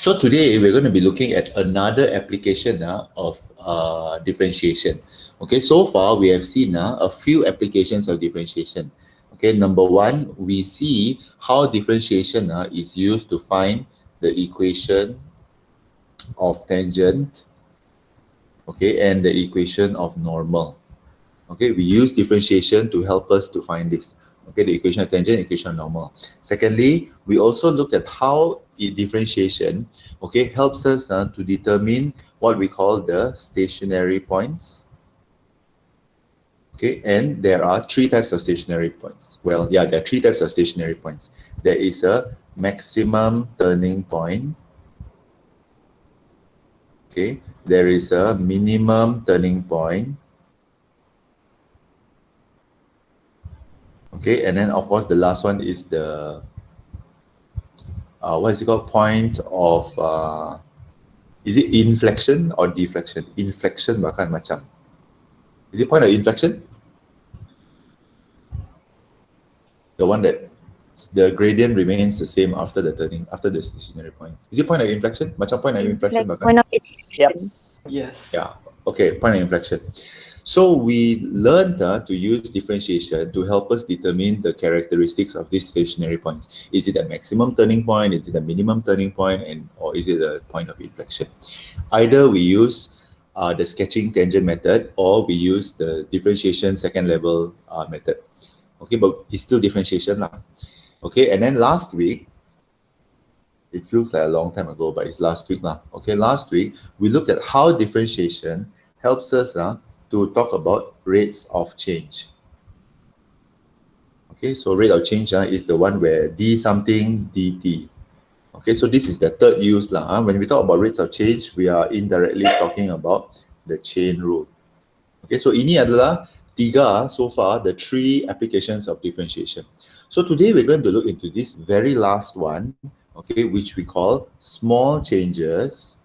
So today we're going to be looking at another application of differentiation. Okay, so far we have seen a few applications of differentiation. Okay, number one, we see how differentiation is used to find the equation of tangent, okay, and the equation of normal. Okay, we use differentiation to help us to find this. Okay, the equation of tangent, equation of normal. Secondly, we also looked at how differentiation, okay, helps us to determine what we call the stationary points. Okay, and there are three types of stationary points. Well, yeah, there are three types of stationary points. There is a maximum turning point. Okay, there is a minimum turning point. Okay, and then of course the last one is the what is it called? Point of is it inflection or deflection? Inflection bahkan macam. Is it point of inflection? The one that the gradient remains the same after the turning, after the stationary point. Is it point of inflection? Macam point of inflection bahkan? Point of inflection. Yes. Yeah. Okay, point of inflection. So we learned to use differentiation to help us determine the characteristics of these stationary points. Is it a maximum turning point? Is it a minimum turning point? Or is it a point of inflection? Either we use the sketching tangent method or we use the differentiation second level method. Okay, but it's still differentiation lah. Okay, and then last week, it feels like a long time ago, but it's last week lah. Okay, last week we looked at how differentiation helps us to talk about rates of change. Okay, so rate of change is the one where d something dt. Okay, so this is the third use lah. When we talk about rates of change, we are indirectly talking about the chain rule. Okay, so ini adalah tiga so far, the three applications of differentiation. So today we're going to look into this very last one, okay, which we call small changes,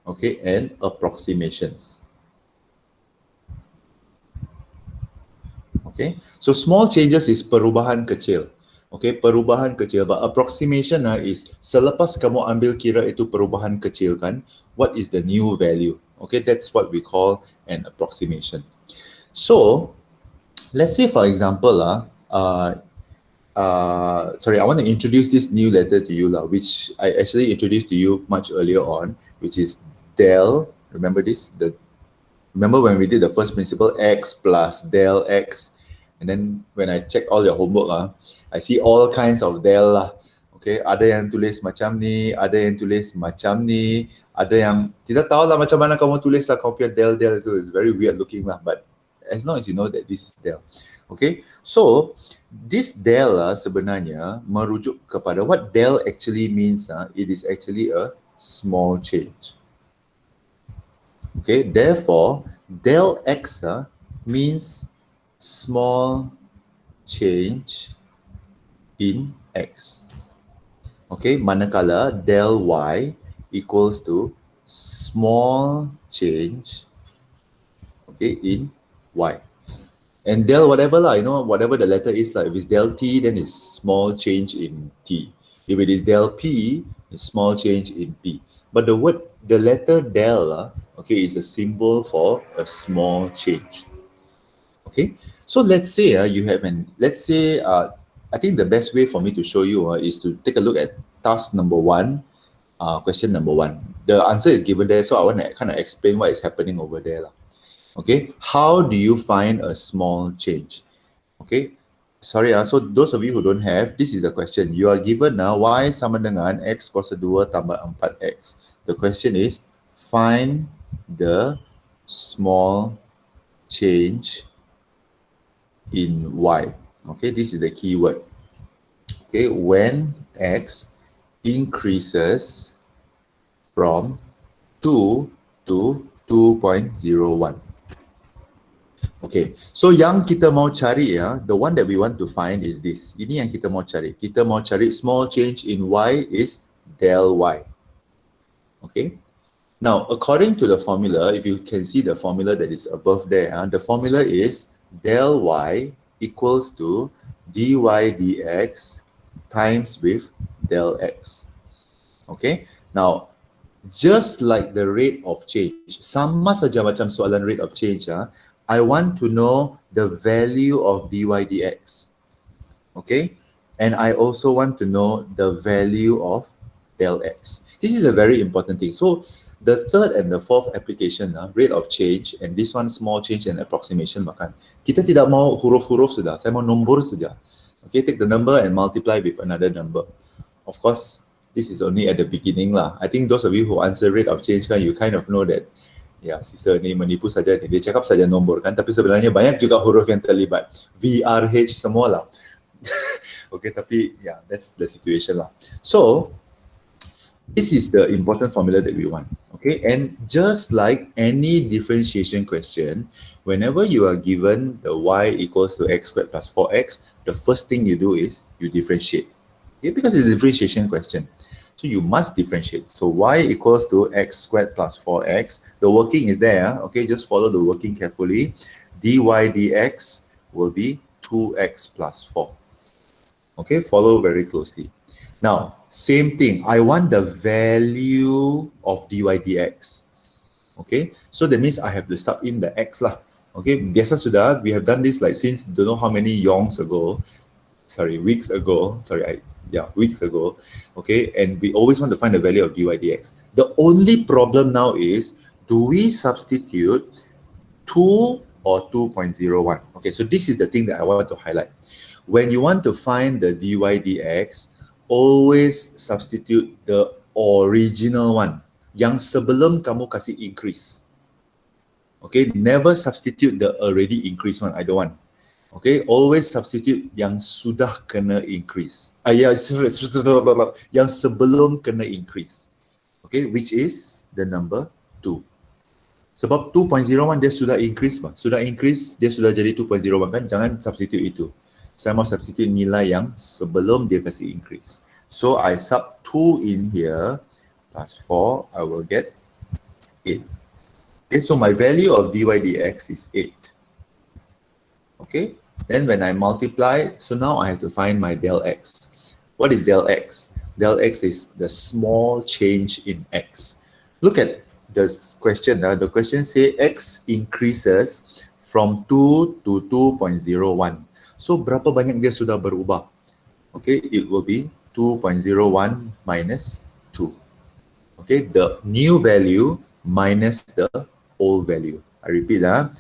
okay, and approximations. Okay, so small changes is perubahan kecil. Okay, perubahan kecil, but approximation is selepas kamu ambil kira itu perubahan kecil kan, what is the new value? Okay, that's what we call an approximation. So, let's say for example, sorry, I want to introduce this new letter to you which I actually introduced to you much earlier on, which is del. Remember this? Remember when we did the first principle, x plus del x, and then when I check all your homework, I see all kinds of del lah. Okay, ada yang tulis macam ni, ada yang tulis macam ni, ada yang tidak tahu lah macam mana kamu tulis lah, kamu punya del itu is very weird looking lah, but as long as you know that this is del. Okay, so this del sebenarnya merujuk kepada what del actually means. It is actually a small change. Okay, therefore del x means small change in x. Okay, manakala del y equals to small change, okay, in y. And del whatever lah, you know, whatever the letter is, like if it's del t, then it's small change in t. If it is del p, it's small change in p. But the letter del, okay, is a symbol for a small change. Okay, so let's say you have I think the best way for me to show you is to take a look at task number 1, question number 1. The answer is given there, so I want to kind of explain what is happening over there. Okay, how do you find a small change? Okay, sorry, so those of you who don't have, this is the question. You are given y sama dengan x kuasa 2 tambah 4x. The question is, find the small change in y. Okay, this is the key word. Okay, when x increases from 2 to 2.01. Okay, so yang kita mau cari the one that we want to find is this. Ini yang kita mau cari. Kita mau cari small change in y is del y. Okay, now according to the formula, if you can see the formula that is above there, the formula is del y equals to dy dx times with del x. Okay, now just like the rate of change, sama saja macam soalan rate of change, I want to know the value of dy dx. Okay, and I also want to know the value of del x. This is a very important thing. So the third and the fourth application, rate of change, and this one small change and approximation, makan. Kita tidak mau huruf-huruf sudah, saya mau nombor saja. Okay, take the number and multiply with another number. Of course, this is only at the beginning lah. I think those of you who answer rate of change kan, you kind of know that ya, sisa ni menipu saja ni. Dia cakap saja nombor kan, tapi sebenarnya banyak juga huruf yang terlibat. VRH semua lah. Okay, tapi yeah, that's the situation lah. So this is the important formula that we want. Okay, and just like any differentiation question, whenever you are given the y equals to x squared plus 4x, the first thing you do is you differentiate. Okay, because it's a differentiation question. So you must differentiate. So y equals to x squared plus 4x. The working is there. Okay, just follow the working carefully. dy dx will be 2x plus 4. Okay, follow very closely. Now, same thing. I want the value of dy dx. Okay, so that means I have to sub in the x lah. Okay, biasa sudah. We have done this like since don't know how many weeks ago. Weeks ago. Okay, and we always want to find the value of dy dx. The only problem now is, do we substitute 2 or 2.01? Okay, so this is the thing that I want to highlight. When you want to find the dy dx, always substitute the original one. Yang sebelum kamu kasih increase. Okay, never substitute the already increased one. I don't want. Okay, always substitute yang sudah kena increase. Yang sebelum kena increase. Okay, which is the number 2. Sebab 2.01 dia sudah increase, sudah increase, dia sudah jadi 2.01 kan, jangan substitute itu. Saya mau substitute nilai yang sebelum dia kasih increase. So I sub 2 in here plus 4, I will get 8. Okay, so my value of dy dx is 8. Okay, then when I multiply, so now I have to find my del x. What is del x? Del x is the small change in x. Look at the question. The question say x increases from 2 to 2.01. So berapa banyak dia sudah berubah? Okay, it will be 2.01 minus 2. Okay, the new value minus the old value. I repeat, the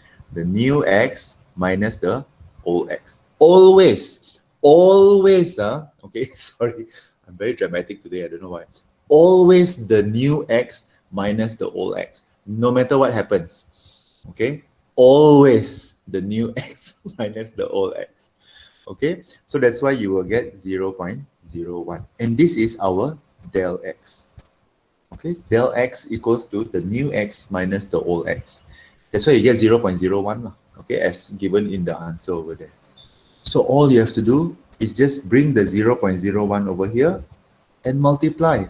new x minus the old x. Always, okay, sorry, I'm very dramatic today, I don't know why. Always the new x minus the old x, no matter what happens. Okay, always the new x minus the old x. Okay, so that's why you will get 0.01. And this is our del x. Okay, del x equals to the new x minus the old x. That's why you get 0.01, okay, as given in the answer over there. So all you have to do is just bring the 0.01 over here and multiply.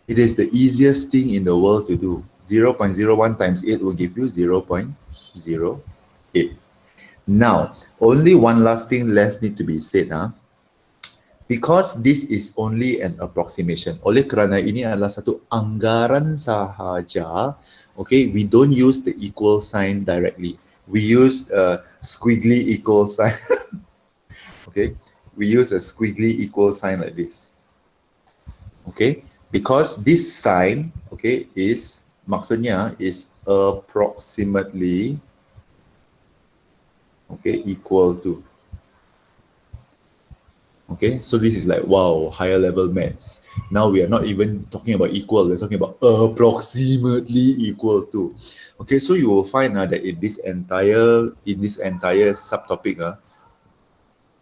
It is the easiest thing in the world to do. 0.01 times 8 will give you 0.08. Now, only one last thing left need to be said. Because this is only an approximation. Oleh kerana ini adalah satu anggaran sahaja, okay, we don't use the equal sign directly. We use a squiggly equal sign. Okay, we use a squiggly equal sign like this. Okay, because this sign, okay, is maksudnya is approximately, okay, equal to. Okay, so this is like, wow, higher level maths. Now we are not even talking about equal, we're talking about approximately equal to. Okay, so you will find that in this entire subtopic,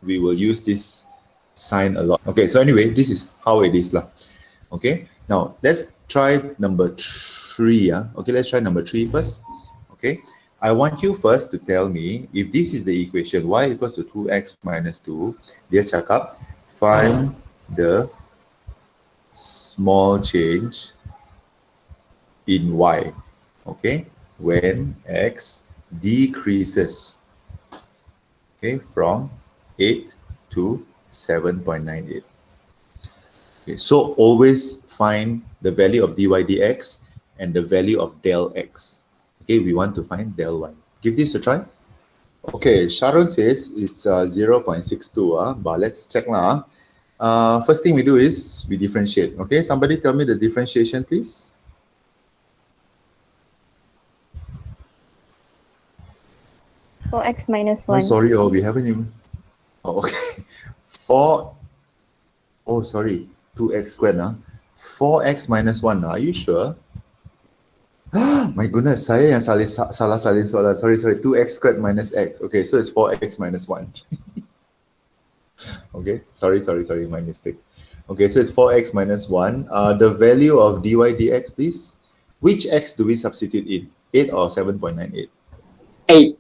we will use this sign a lot. Okay, so anyway, this is how it is lah. Okay, now let's try number 3. Okay, let's try number 3 first. Okay, I want you first to tell me if this is the equation y equals to 2x minus 2. Dia cakap find the small change in y. Okay, when x decreases, okay, from 8 to 7.98. Okay, so always find the value of dy dx, and the value of del x. Okay, we want to find del y. Give this a try. Okay, Sharon says it's 0.62, but let's check now. First thing we do is we differentiate. Okay, somebody tell me the differentiation, please. 4x minus Oh, 1. sorry, oh, we haven't even. Oh, okay. 4. Oh, sorry. 2x squared. 4x minus 1. Are you sure? My goodness, saya yang salah salin soalan. Sorry. 2x squared minus x. Okay, so it's 4x minus 1. Okay, sorry, my mistake. Okay, so it's 4x minus 1. The value of dy dx, please. Which x do we substitute in? 8 or 7.98? 8.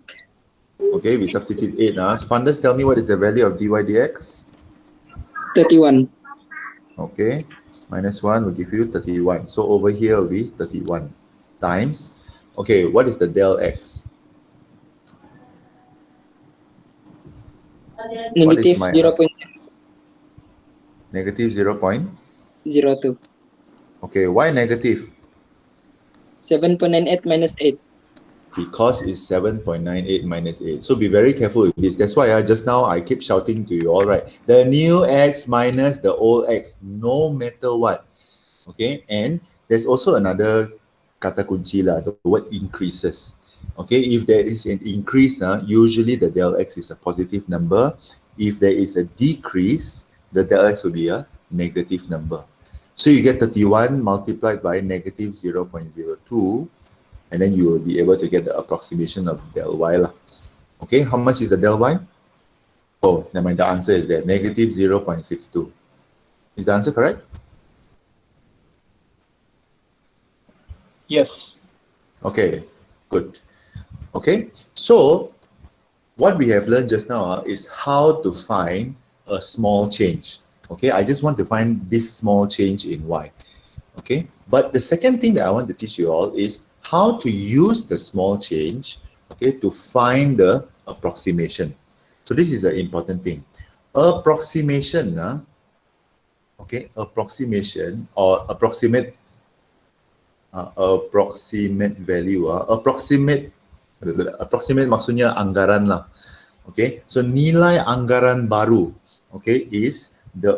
Okay, we substitute 8. So funders, tell me what is the value of dy dx? 31. Okay, minus 1 will give you 31. So over here will be 31 times. Okay, what is the del x? Negative my 0. Negative 0.02. Okay, why negative? 7.98 minus 8. Because it's 7.98 minus 8. So be very careful with this. That's why just now I keep shouting to you, all right, the new x minus the old x, no matter what. Okay, and there's also another kata kunci lah, the word increases. Okay, if there is an increase, usually the del x is a positive number. If there is a decrease, the del x will be a negative number. So you get 31 multiplied by negative 0.02, and then you will be able to get the approximation of del y lah. Okay, how much is the del y? Oh, never mind, the answer is there, negative 0.62. Is the answer correct? Yes. Okay, good. Okay, so what we have learned just now is how to find a small change. Okay, I just want to find this small change in y. Okay, but the second thing that I want to teach you all is how to use the small change, okay, to find the approximation. So this is an important thing. Approximation, okay, approximation or approximate value, approximate maksudnya anggaran lah. Okay, so nilai anggaran baru, okay, is the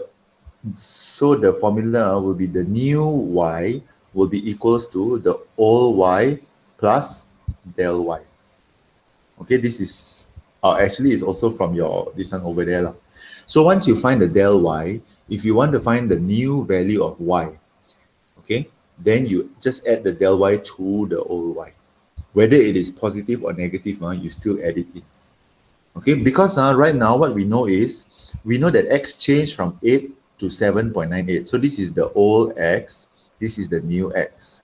formula will be the new y will be equals to the old y plus del y. Okay, this is actually is also from your this one over there lah. So once you find the del y, if you want to find the new value of y, okay, then you just add the del y to the old y. Whether it is positive or negative, you still add it in. Okay, because right now what we know is, we know that x changed from 8 to 7.98. So this is the old x, this is the new x.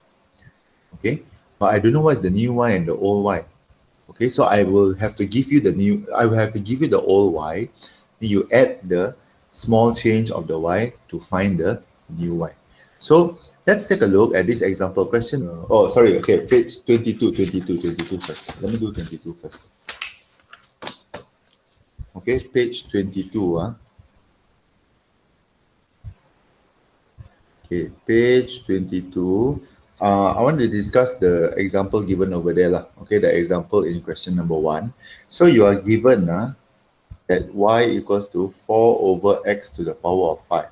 Okay, but I don't know what is the new y and the old y. Okay, so I will have to give you the old y, then you add the small change of the y to find the new y. So let's take a look at this example question. Oh, sorry, okay, page 22 first. Let me do 22 first. Okay, page 22. Okay, page 22. I want to discuss the example given over there lah. Okay, the example in question number 1. So you are given that y equals to 4 over x to the power of 5.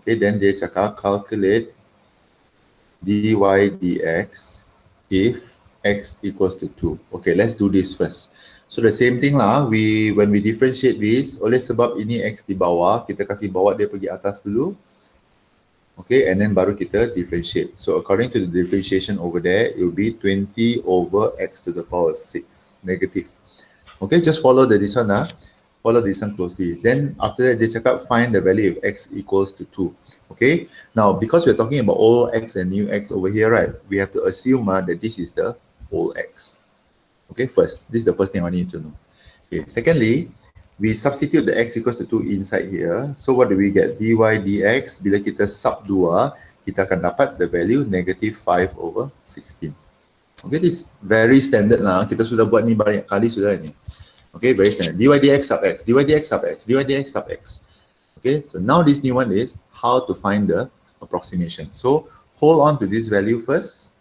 Okay, then dia cakap calculate dy dx if x equals to 2. Okay, let's do this first. So the same thing lah, when we differentiate this, oleh sebab ini x di bawah, kita kasih bawa dia pergi atas dulu. Okay, and then baru kita differentiate. So according to the differentiation over there, it will be 20 over x to the power 6, negative. Okay, just follow this one. Follow this one closely. Then after that, they cakap find the value of x equals to 2. Okay, now because we're talking about old x and new x over here, right, we have to assume that this is the old x. Okay, first, this is the first thing I need to know. Okay, secondly, we substitute the x equals to 2 inside here. So what do we get? Dy dx, bila kita sub 2, kita akan dapat the value negative 5 over 16. Okay, this is very standard lah. Kita sudah buat ni banyak kali sudah ni. Okay, very standard. Dy dx sub x, dy dx sub x, dy dx sub x. Okay, so now this new one is how to find the approximation. So hold on to this value first.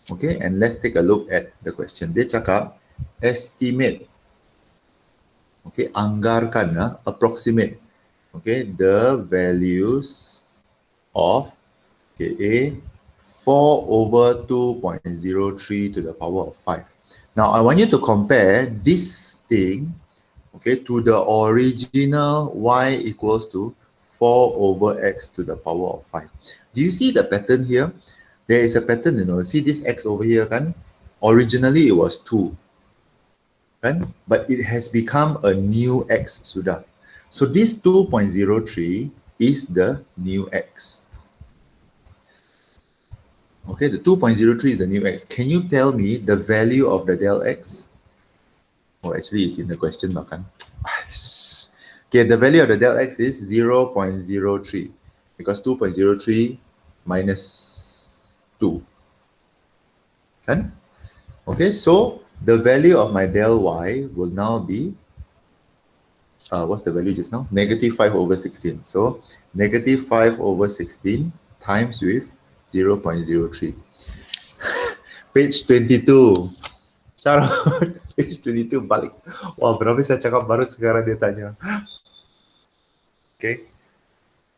Okay, and let's take a look at the question. Dia cakap estimate, okay, anggarkan, approximate, okay, the values of, okay, A, 4 over 2.03 to the power of 5. Now, I want you to compare this thing, okay, to the original y equals to 4 over x to the power of 5. Do you see the pattern here? There is a pattern, you know. See this x over here, kan? Originally it was 2, kan? But it has become a new x sudah. So this 2.03 is the new x. Okay, the 2.03 is the new x. Can you tell me the value of the del x? Oh, actually it's in the question, kan? Okay, the value of the del x is 0.03 because 2.03 minus 2. Kan? Okay, so the value of my del y will now be, what's the value just now? Negative 5 over 16. So negative 5 over 16 times with 0.03. Page 22. Shout out. Page 22 balik. Wah, berapa saya cakap baru sekarang dia tanya. Okay.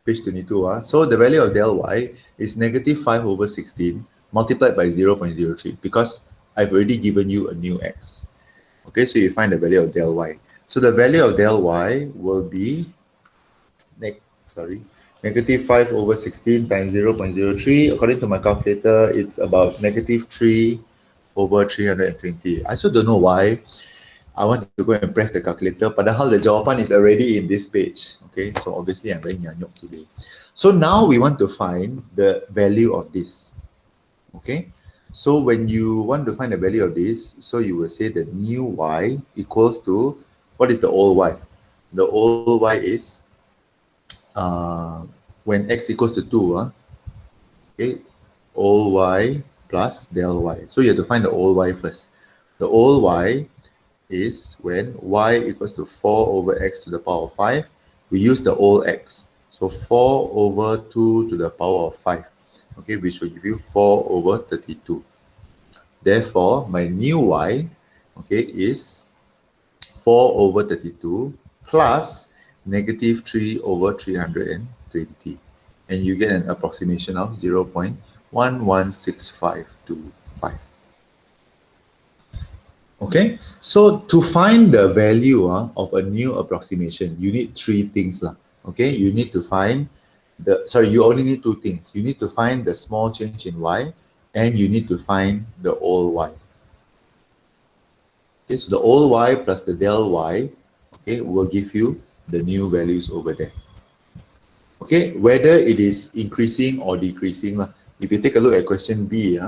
Page 22. So the value of del y is negative 5 over 16 multiplied by 0.03 because I've already given you a new x. Okay, so you find the value of del y. So the value of del y will be negative 5 over 16 times 0.03. According to my calculator, it's about negative 3 over 320. I also don't know why I want to go and press the calculator, padahal the jawapan is already in this page. Okay, so obviously I'm very nyanyok today. So now we want to find the value of this. Okay, so when you want to find the value of this, so you will say the new y equals to, what is the old y? The old y is, when x equals to 2, okay, old y plus del y. So you have to find the old y first. The old y is when y equals to 4 over x to the power of 5. We use the old x. So 4 over 2 to the power of 5. Okay, which will give you 4 over 32. Therefore, my new y, okay, is 4 over 32 plus negative 3 over 320. And you get an approximation of 0.116525. Okay, so to find the value of a new approximation, you need 3 things. Okay, you need to find you only need 2 things. You need to find the small change in y, and you need to find the old y. Okay, so the old y plus the del y, okay, will give you the new values over there. Okay, whether it is increasing or decreasing. If you take a look at question B,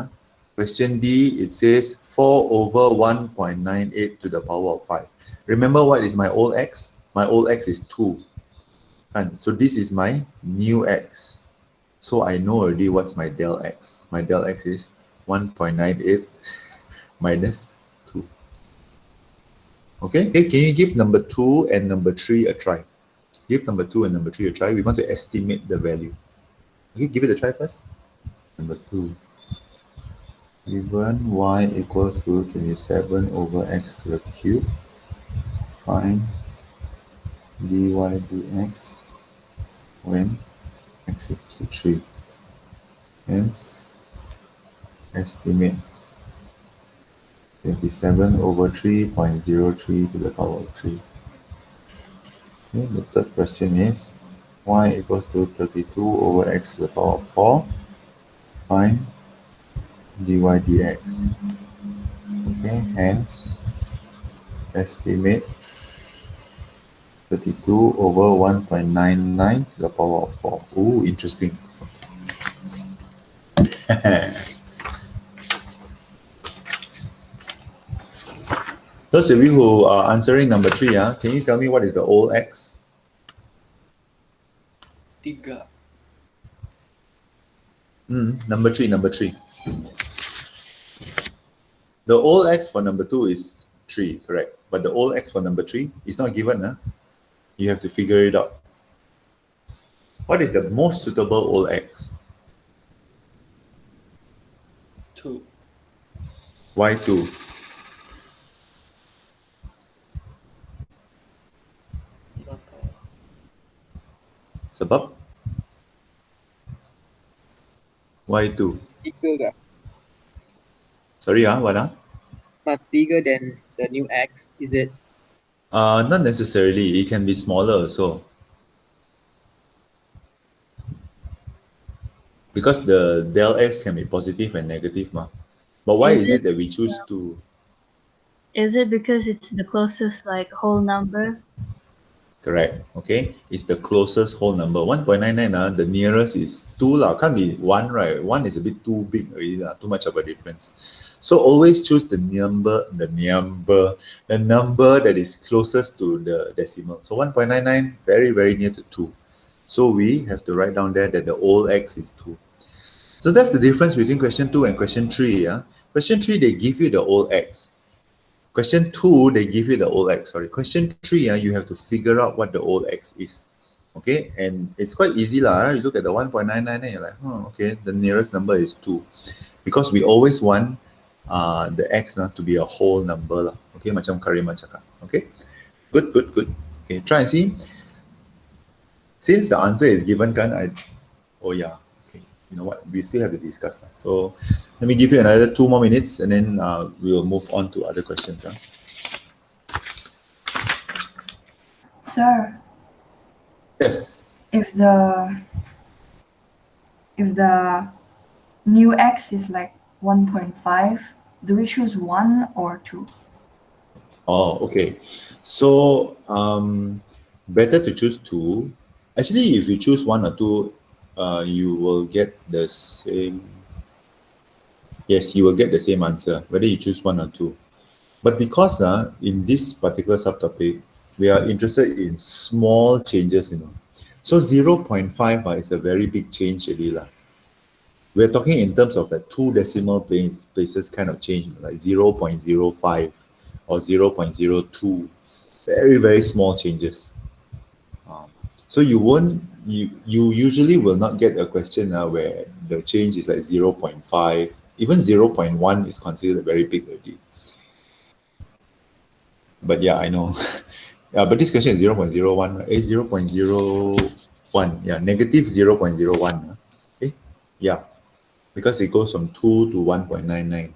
question B, it says 4 over 1.98 to the power of 5. Remember what is my old x? My old x is 2. And so this is my new x. So I know already what's my del x. My del x is 1.98 minus 2. Okay, can you give number 2 and number 3 a try? Give number 2 and number 3 a try. We want to estimate the value. Okay, give it a try first. Number 2. Given y equals to 27 over x to the cube, find dy dx when x equals to 3. Hence, estimate 27 over 3.03 to the power of 3. Okay, the third question is y equals to 32 over x to the power of 4. Find dy dx. Okay, hence estimate 32 over 1.99 to the power of 4. Ooh, interesting. Those of you who are answering number 3, can you tell me what is the old x? 3. Number 3. The old x for number 2 is 3, correct? But the old x for number 3 is not given. You have to figure it out. What is the most suitable old x? 2. Why 2? Not all. Sebab? Why 2? Bigger kah? Sorry, what? Much bigger than the new X, is it? Not necessarily. It can be smaller also. Because the del x can be positive and negative, ma. But why is it that we choose 2? Is it because it's the closest like whole number? Correct. Okay, it's the closest whole number. 1.99, the nearest is 2 lah. Can't be 1, right? 1 is a bit too big already lah. Too much of a difference. So always choose the number that is closest to the decimal. So 1.99, very, very near to 2. So we have to write down there that the old x is 2. So that's the difference between question 2 and question 3. Yeah? Question 3, they give you the old x. Question 2, they give you the old x. Sorry. Question 3, you have to figure out what the old x is. Okay, and it's quite easy lah. You look at the 1.99 and you're like, okay, the nearest number is 2. Because we always want the x to be a whole number lah. Okay, macam Karima cakap. Okay, good. Okay, try and see. Since the answer is given, oh yeah, okay. You know what? We still have to discuss. So let me give you another 2 more minutes, and then we'll move on to other questions. Sir, Yes. if the new x is like 1.5, do we choose 1 or 2? Oh, okay. So better to choose 2. Actually, if you choose 1 or 2, you will get the same. Yes, you will get the same answer, whether you choose 1 or 2. But because in this particular subtopic, we are interested in small changes, So 0.5 is a very big change, really. We're talking in terms of the 2 decimal places kind of change, like 0.05 or 0.02. Very, very small changes. So you usually will not get a question where the change is like 0.5. Even 0.1 is considered very big already. But yeah, I know. Yeah, but this question is 0.01, right? 0.01. Yeah, negative 0.01. Okay, yeah, because it goes from 2 to 1.99.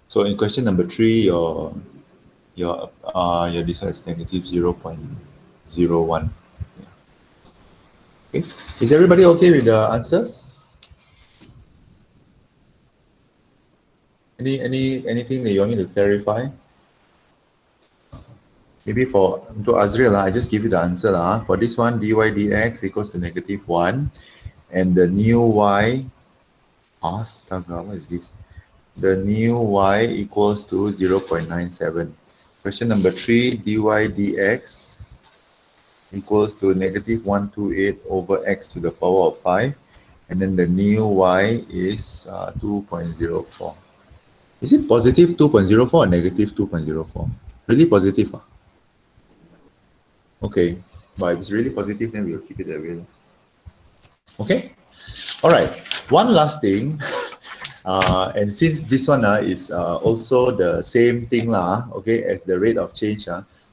So in question number 3, your this one is negative 0.01. Yeah. Okay, is everybody okay with the answers? Anything that you want me to clarify? Maybe to Azriel, I just give you the answer. For this one, dy dx equals to negative 1. And the new y, astaga, what is this? The new y equals to 0.97. Question number 3, dy dx equals to negative 128 over x to the power of 5. And then the new y is 2.04. Is it positive 2.04 or negative 2.04? Really positive? Okay, but if it's really positive, then we'll keep it that way. Okay, all right. One last thing, and since this one is also the same thing okay, as the rate of change,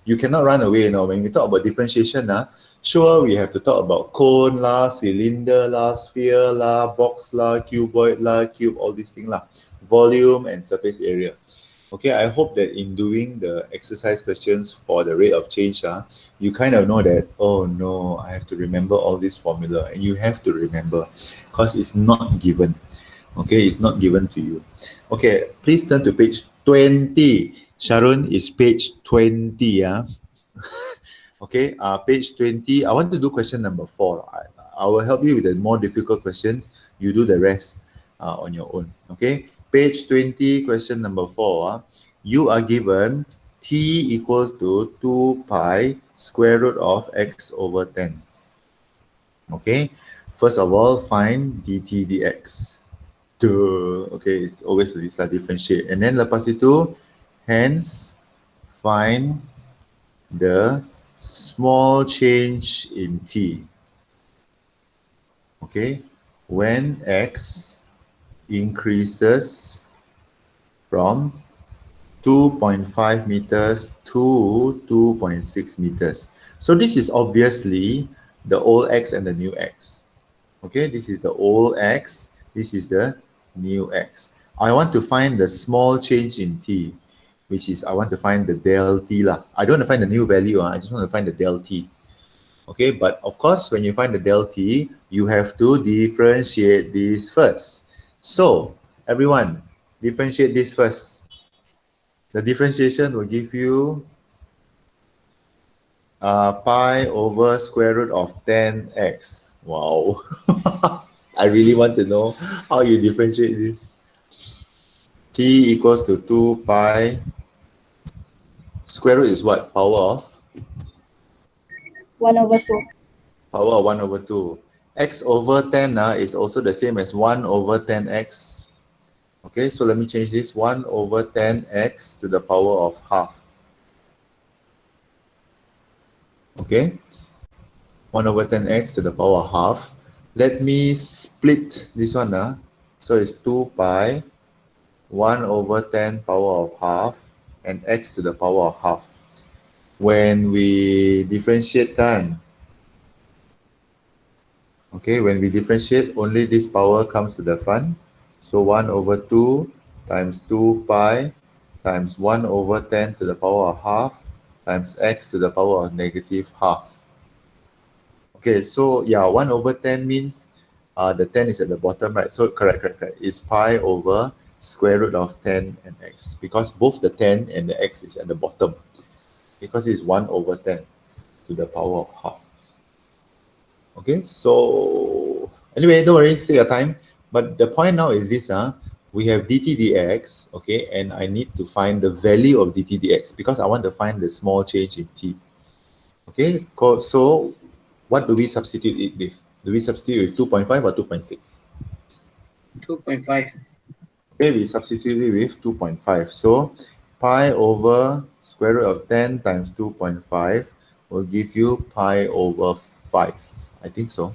you cannot run away. When we talk about differentiation, sure, we have to talk about cone cylinder sphere box cuboid cube, all these things volume and surface area. Okay, I hope that in doing the exercise questions for the rate of change, you kind of know that, oh no, I have to remember all this formula, and you have to remember because it's not given. Okay, it's not given to you. Okay, please turn to page 20. Sharon is page 20. Okay, page 20. I want to do question number 4. I will help you with the more difficult questions. You do the rest on your own. Okay, page 20, question number 4. You are given t equals to 2 pi square root of x over 10. Okay, first of all, find dt dx. Okay, it's always this differentiate. And then lepas itu, hence, find the small change in t. Okay, when x increases from 2.5 meters to 2.6 meters. So this is obviously the old x and the new x. Okay, this is the old x, this is the new x. I want to find the small change in t, which is I want to find the del t lah. I don't want to find the new value, I just want to find the del t. Okay, but of course, when you find the del t, you have to differentiate this first. So, everyone, differentiate this first. The differentiation will give you pi over square root of 10x. Wow. I really want to know how you differentiate this. T equals to 2 pi. Square root is what? Power of? 1 over 2. Power of 1 over 2. X over 10 is also the same as 1 over 10x. Okay, so let me change this. 1 over 10x to the power of half. Okay, 1 over 10x to the power of half. Let me split this one. So it's 2 pi, 1 over 10 power of half, and x to the power of half. When we differentiate, okay, when we differentiate, only this power comes to the front. So 1 over 2 times 2 pi times 1 over 10 to the power of half times x to the power of negative half. Okay, so yeah, 1 over 10 means the 10 is at the bottom, right? So correct. It's pi over square root of 10 and x, because both the 10 and the x is at the bottom, because it's 1 over 10 to the power of half. Okay, so anyway, don't worry, take your time. But the point now is this, we have dt dx, okay, and I need to find the value of dt dx because I want to find the small change in t. Okay, so what do we substitute it with? Do we substitute with 2.5 or 2.6? 2.5. Okay, we substitute it with 2.5. So pi over square root of 10 times 2.5 will give you pi over 5. I think so.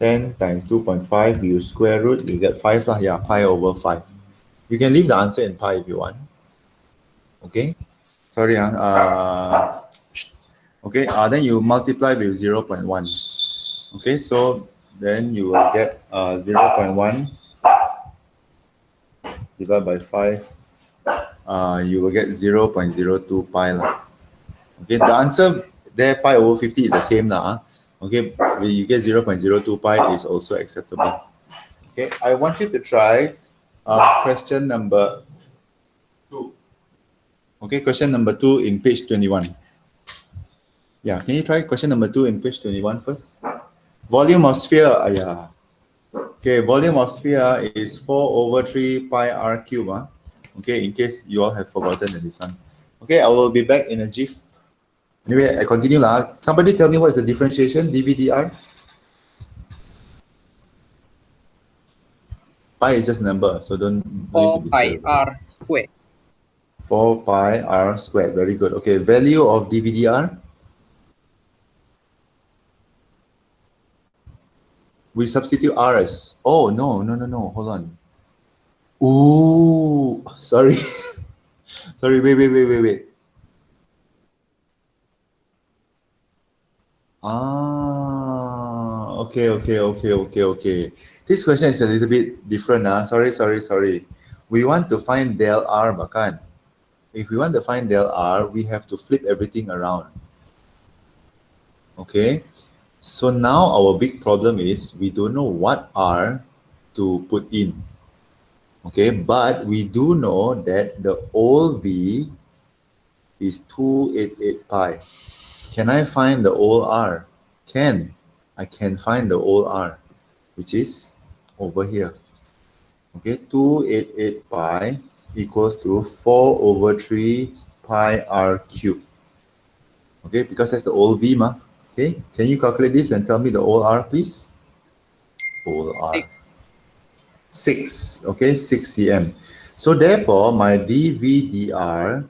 10 times 2.5, you square root, you get 5 lah. Yeah, pi over 5. You can leave the answer in pi if you want. Okay. Sorry. Okay, then you multiply with 0.1. Okay, so then you will get 0.1 divided by 5. You will get 0.02 pi lah. Okay, the answer there, pi over 50 is the same lah. Okay, when you get 0.02 pi is also acceptable. Okay, I want you to try question number 2. Okay, question number 2 in page 21. Yeah, can you try question number 2 in page 21 first? Volume of sphere, okay, volume of sphere is 4 over 3 pi r cube. Okay, in case you all have forgotten this one. Okay, I will be back in a jiff. Anyway, I continue lah. Somebody tell me what is the differentiation, dVdr? Pi is just a number, so don't need to 4 be pi scared. r squared. 4 pi r squared, very good. Okay, value of dVdr? We substitute r as, oh, no, hold on. Ooh, sorry. Sorry, wait. Okay. This question is a little bit different. Sorry. We want to find del r, bahkan. If we want to find del r, we have to flip everything around. Okay. So now our big problem is we don't know what r to put in. Okay, but we do know that the old v is 288 pi. Can I find the old r? I can find the old r, which is over here. Okay, 288 pi equals to 4 over 3 pi r cubed. Okay, because that's the old v ma. Okay, can you calculate this and tell me the old r, please? Old r. 6. Okay, 6 cm. So therefore, my dVdr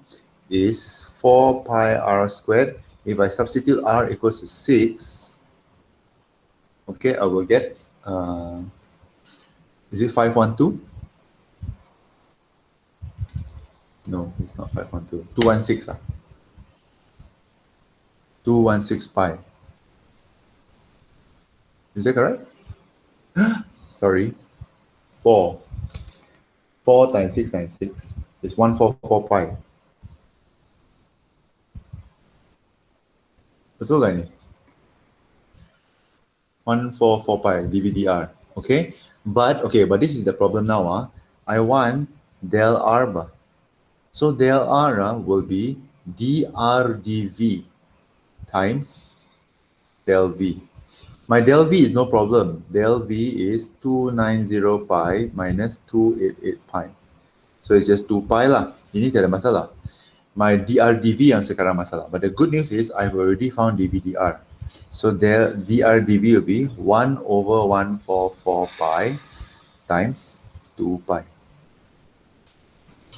is 4 pi r squared. If I substitute r equals to 6, okay, I will get Is it 512? No, it's not 512. 216. 216 pi. Is that correct? Sorry. 4. 4 times 6 times 6 is 144 pi. Betul kan ni? 144 pi dvdr. Okay? But this is the problem now. I want del r ba. So del r will be dr dv times del v. My del v is no problem. Del v is 290 pi minus 288 pi. So it's just 2 pi lah. Ini tiada masalah. My dr dv yang sekarang masalah. But the good news is I've already found dv dr. So dr dv will be 1 over 144 pi times 2 pi.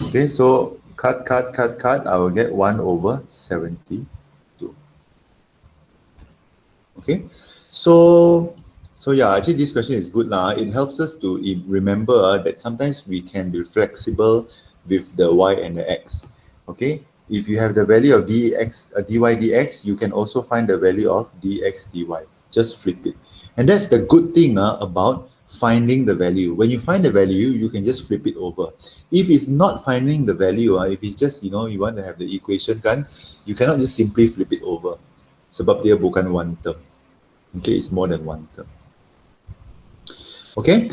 Okay, so cut. I will get 1 over 72. Okay, so yeah, actually this question is good lah. It helps us to remember that sometimes we can be flexible with the y and the x. Okay, if you have the value of dy dx, you can also find the value of dx dy. Just flip it, and that's the good thing about finding the value. When you find the value, you can just flip it over. If it's not finding the value, if it's just you want to have the equation kan, you cannot just simply flip it over. Sebab dia bukan one term. Okay, it's more than one term. Okay,